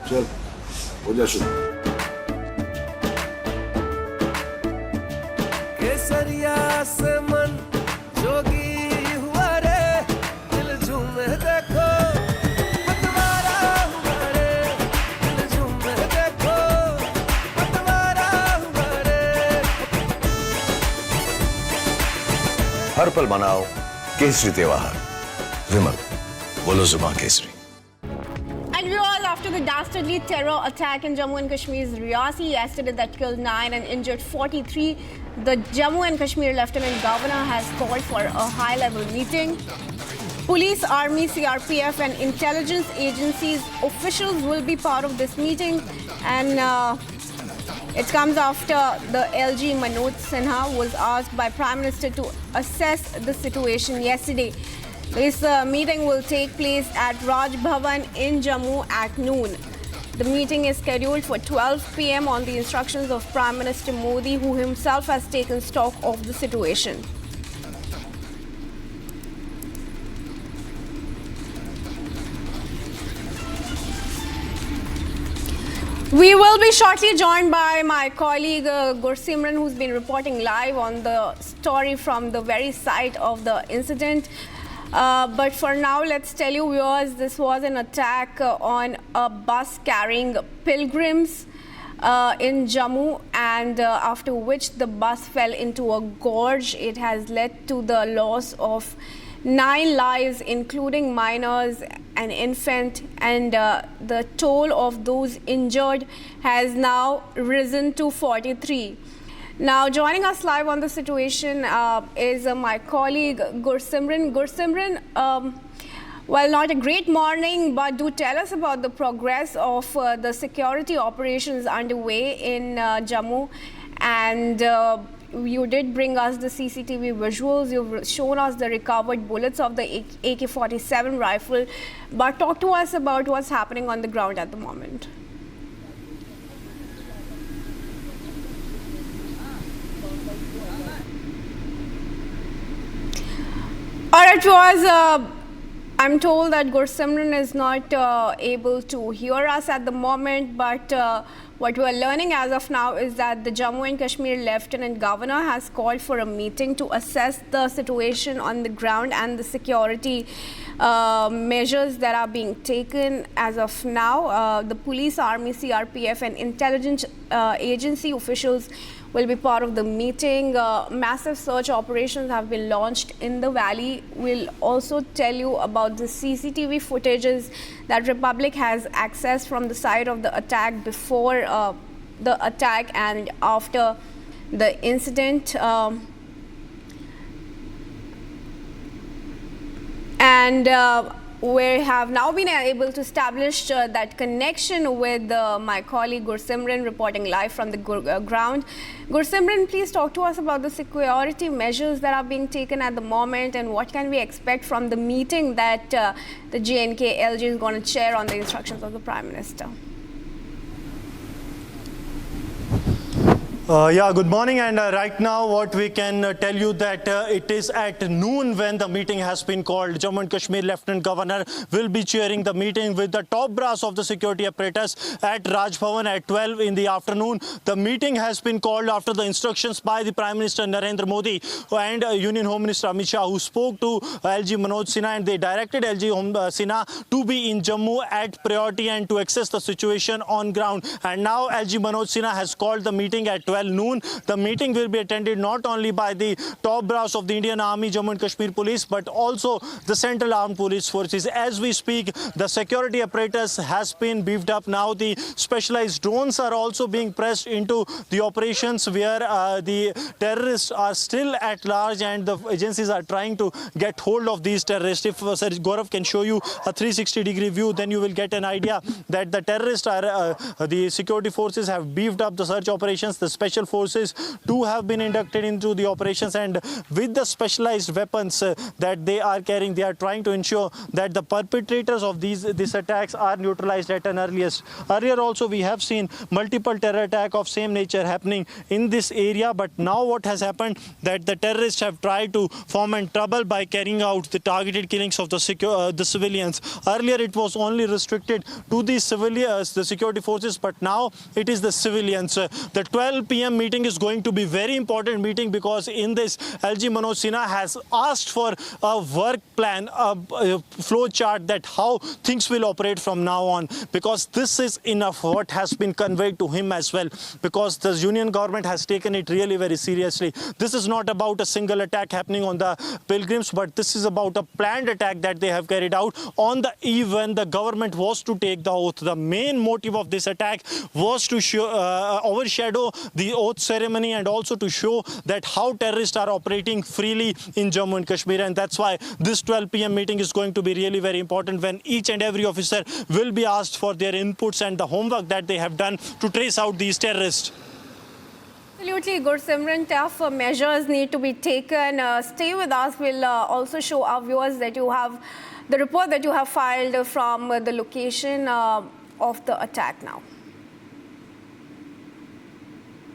चल हो जा शुरू। केसरिया से मन जोगी हुआ रे, दिल झूमे देखो पतवारा हुआ रे, दिल झूमे देखो पतवारा हुआ रे। हर पल मनाओ केसरी त्योहार। विमल, बोलो जुबान Kesari. And we all after the dastardly terror attack in Jammu and Kashmir's Riyasi yesterday that killed 9 and injured 43, the Jammu and Kashmir Lieutenant Governor has called for a high-level meeting. Police, Army, CRPF and intelligence agencies officials will be part of this meeting, and it comes after the LG Manoj Sinha was asked by Prime Minister to assess the situation yesterday. This meeting will take place at Raj Bhavan in Jammu at noon. The meeting is scheduled for 12 p.m. on the instructions of Prime Minister Modi, who himself has taken stock of the situation. We will be shortly joined by my colleague Gursimran, who's been reporting live on the story from the very site of the incident. But for now, let's tell you, viewers, this was an attack on a bus carrying pilgrims in Jammu, and after which the bus fell into a gorge. It has led to the loss of 9 lives, including minors, an infant, and the toll of those injured has now risen to 43. Now, joining us live on the situation is my colleague Gursimran. Gursimran, well, not a great morning, but do tell us about the progress of the security operations underway in Jammu. And you did bring us the CCTV visuals. You've shown us the recovered bullets of the AK-47 rifle. But talk to us about what's happening on the ground at the moment. Alright, viewers, I'm told that Gursimran is not able to hear us at the moment, but what we are learning as of now is that the Jammu and Kashmir Lieutenant Governor has called for a meeting to assess the situation on the ground and the security measures that are being taken as of now. The police, army, CRPF and intelligence agency officials will be part of the meeting. Massive search operations have been launched in the valley. We'll also tell you about the CCTV footages that Republic has accessed from the site of the attack before the attack and after the incident. We have now been able to establish that connection with my colleague Gursimran reporting live from the ground. Gursimran, please talk to us about the security measures that are being taken at the moment and what can we expect from the meeting that the JNK LG is going to chair on the instructions of the Prime Minister. Yeah, good morning, and right now what we can tell you that it is at noon when the meeting has been called. Jammu and Kashmir Lieutenant Governor will be chairing the meeting with the top brass of the security apparatus at Raj Bhavan at 12 in the afternoon. The meeting has been called after the instructions by the Prime Minister Narendra Modi and Union Home Minister Amit Shah, who spoke to LG Manoj Sinha, and they directed LG Sinha to be in Jammu at priority and to access the situation on ground. And now LG Manoj Sinha has called the meeting at 12 noon. The meeting will be attended not only by the top brass of the Indian Army, Jammu and Kashmir Police, but also the Central Armed Police Forces. As we speak, the security apparatus has been beefed up. Now the specialized drones are also being pressed into the operations where the terrorists are still at large and the agencies are trying to get hold of these terrorists. If Sir Gaurav can show you a 360-degree view, then you will get an idea that the terrorists are, the security forces have beefed up the search operations. The special forces too have been inducted into the operations, and with the specialized weapons that they are carrying, they are trying to ensure that the perpetrators of these attacks are neutralized at an earliest. Earlier also we have seen multiple terror attack of same nature happening in this area, but now what has happened that the terrorists have tried to foment trouble by carrying out the targeted killings of the civilians. Earlier it was only restricted to the civilians, the security forces, but now it is the civilians. The 12 p.m. meeting is going to be very important meeting, because in this LG Manoj Sinha has asked for a work plan, a flow chart that how things will operate from now on, because this is enough what has been conveyed to him as well, because the union government has taken it really very seriously. This is not about a single attack happening on the pilgrims, but this is about a planned attack that they have carried out on the eve when the government was to take the oath. The main motive of this attack was to overshadow the oath ceremony and also to show that how terrorists are operating freely in Jammu and Kashmir, and that's why this 12 p.m. meeting is going to be really very important, when each and every officer will be asked for their inputs and the homework that they have done to trace out these terrorists. Absolutely, Gursimran, tough measures need to be taken. Stay with us. We'll also show our viewers that you have the report that you have filed from the location of the attack now.